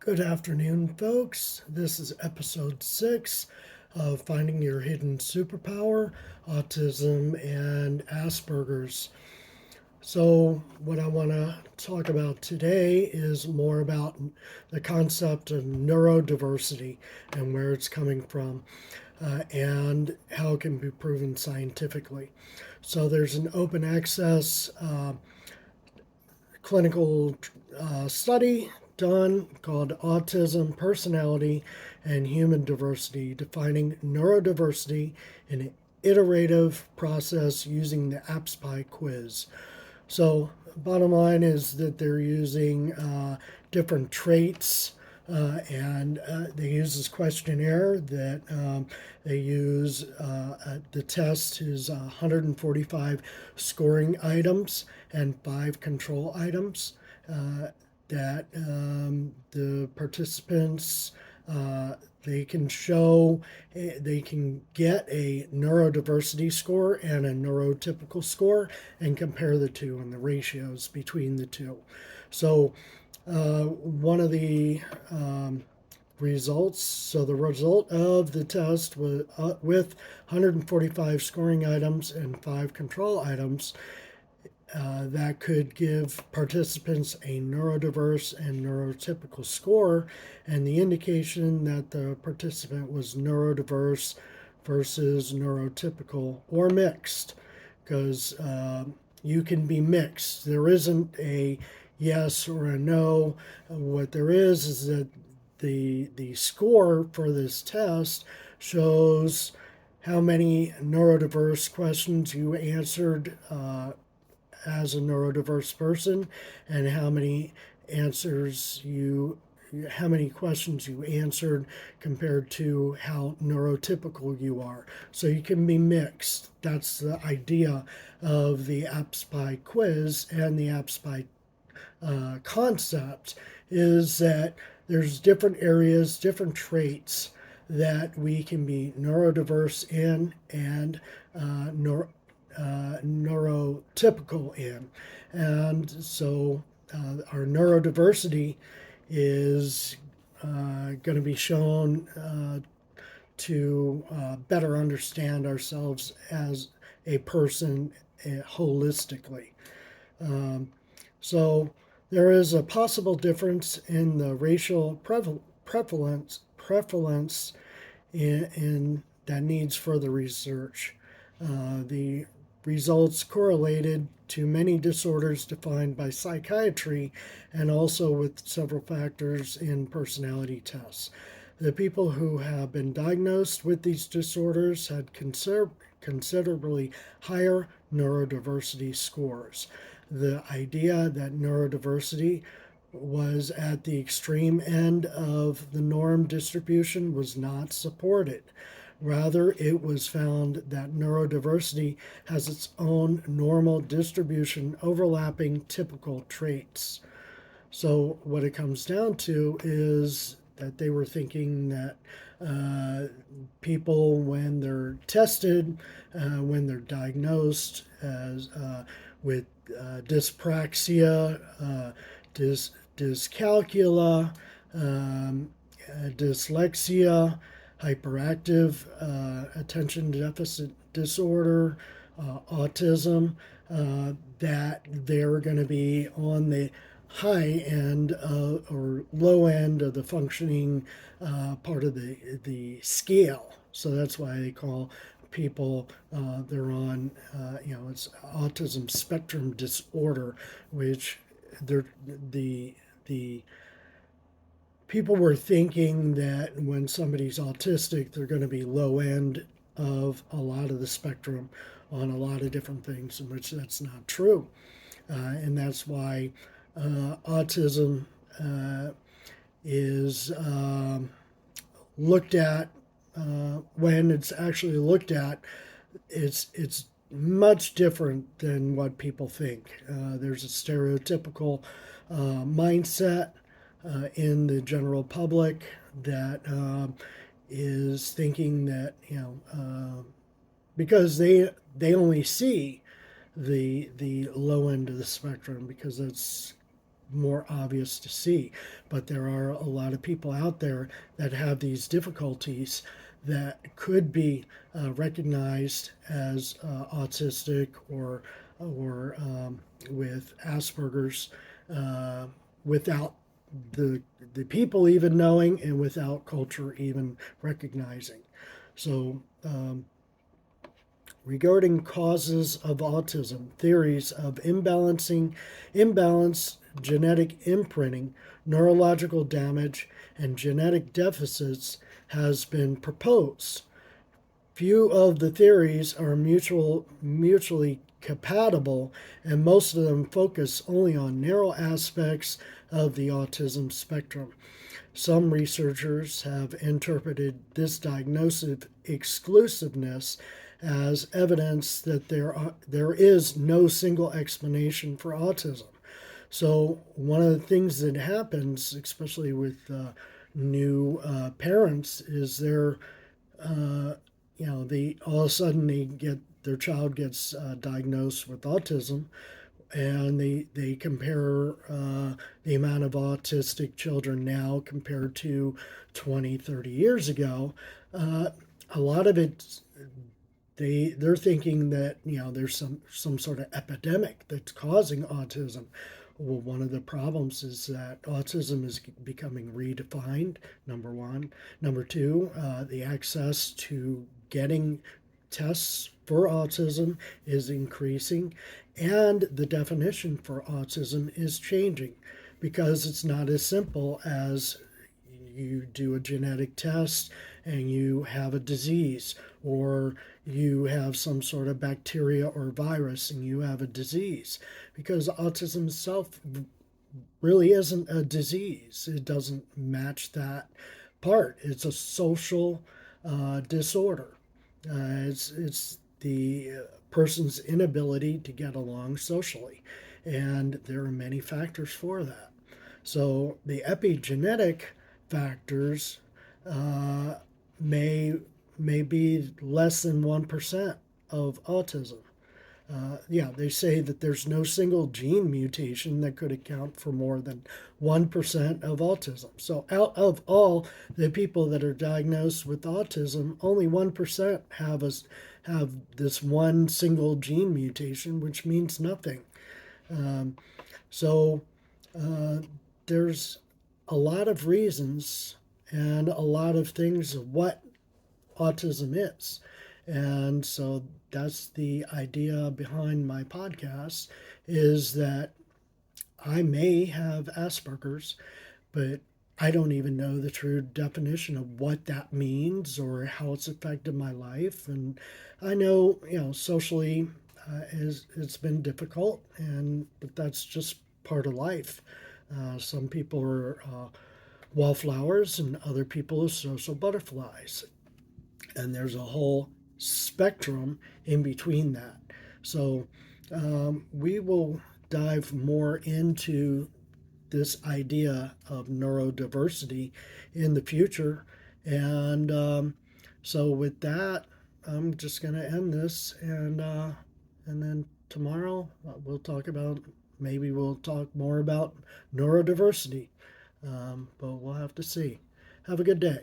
Good afternoon, folks. This is episode 6 of Finding Your Hidden Superpower, Autism, and Asperger's. So, what I want to talk about today is more about the concept of neurodiversity and where it's coming from and how it can be proven scientifically. So, there's an open access clinical study done called Autism, Personality, and Human Diversity, defining neurodiversity in an iterative process using the Aspie Quiz. So, bottom line is that they're using different traits. They use this questionnaire that they use. The test is 145 scoring items and 5 control items that the participants they can show they can get a neurodiversity score and a neurotypical score and compare the two and the ratios between the two. So one of the results, so the result of the test was with 145 scoring items and 5 control items, that could give participants a neurodiverse and neurotypical score, and the indication that the participant was neurodiverse versus neurotypical or mixed, because you can be mixed. There isn't a yes or a no. What there is that the score for this test shows how many neurodiverse questions you answered as a neurodiverse person, and how many questions you answered compared to how neurotypical you are. So you can be mixed. That's the idea of the Aspie quiz and the Aspie concept, is that there's different areas, different traits that we can be neurodiverse in and neurotypical in. And so our neurodiversity is going to be shown to better understand ourselves as a person holistically. So there is a possible difference in the racial prevalence in that needs further research. The results correlated to many disorders defined by psychiatry and also with several factors in personality tests. The people who have been diagnosed with these disorders had considerably higher neurodiversity scores. The idea that neurodiversity was at the extreme end of the norm distribution was not supported. Rather, it was found that neurodiversity has its own normal distribution overlapping typical traits. So, what it comes down to is that they were thinking that people, when they're tested, when they're diagnosed as with dyspraxia, dyscalculia, dyslexia, hyperactive attention deficit disorder, autism, that they're going to be on the high end or low end of the functioning part of the scale. So that's why they call people they're on it's autism spectrum disorder, which the people were thinking that when somebody's autistic, they're going to be low end of a lot of the spectrum on a lot of different things, in which that's not true. And that's why autism is looked at, when it's actually looked at, it's much different than what people think. There's a stereotypical mindset in the general public that is thinking that because they only see the low end of the spectrum, because that's more obvious to see. But there are a lot of people out there that have these difficulties that could be recognized as autistic or with Asperger's without the the people even knowing and without culture even recognizing. So regarding causes of autism, theories of imbalance, genetic imprinting, neurological damage, and genetic deficits has been proposed. Few of the theories are mutually compatible, and most of them focus only on narrow aspects of the autism spectrum. Some researchers have interpreted this diagnosis exclusiveness as evidence that there is no single explanation for autism. So, one of the things that happens, especially with new parents, is they all of a sudden their child gets diagnosed with autism, and they compare the amount of autistic children now compared to 20, 30 years ago. A lot of it, they're thinking that there's some sort of epidemic that's causing autism. Well, one of the problems is that autism is becoming redefined, number one. Number two, the access to getting tests for autism is increasing, and the definition for autism is changing because it's not as simple as you do a genetic test and you have a disease, or you have some sort of bacteria or virus and you have a disease, because autism itself really isn't a disease. It doesn't match that part. It's a social disorder. It's the person's inability to get along socially, and there are many factors for that. So the epigenetic factors uh, may may be less than 1% of autism. Yeah, they say that there's no single gene mutation that could account for more than 1% of autism. So, out of all the people that are diagnosed with autism, only 1% have this one single gene mutation, which means nothing. Um, so, uh, there's a lot of reasons and a lot of things of what autism is. And so that's the idea behind my podcast, is that I may have Asperger's, but I don't even know the true definition of what that means or how it's affected my life. And I know, socially, it's been difficult, but that's just part of life. Some people are wallflowers, and other people are social butterflies, and there's a whole spectrum in between that. So we will dive more into this idea of neurodiversity in the future. And so with that, I'm just going to end this, and then tomorrow we'll talk more about neurodiversity. But we'll have to see. Have a good day.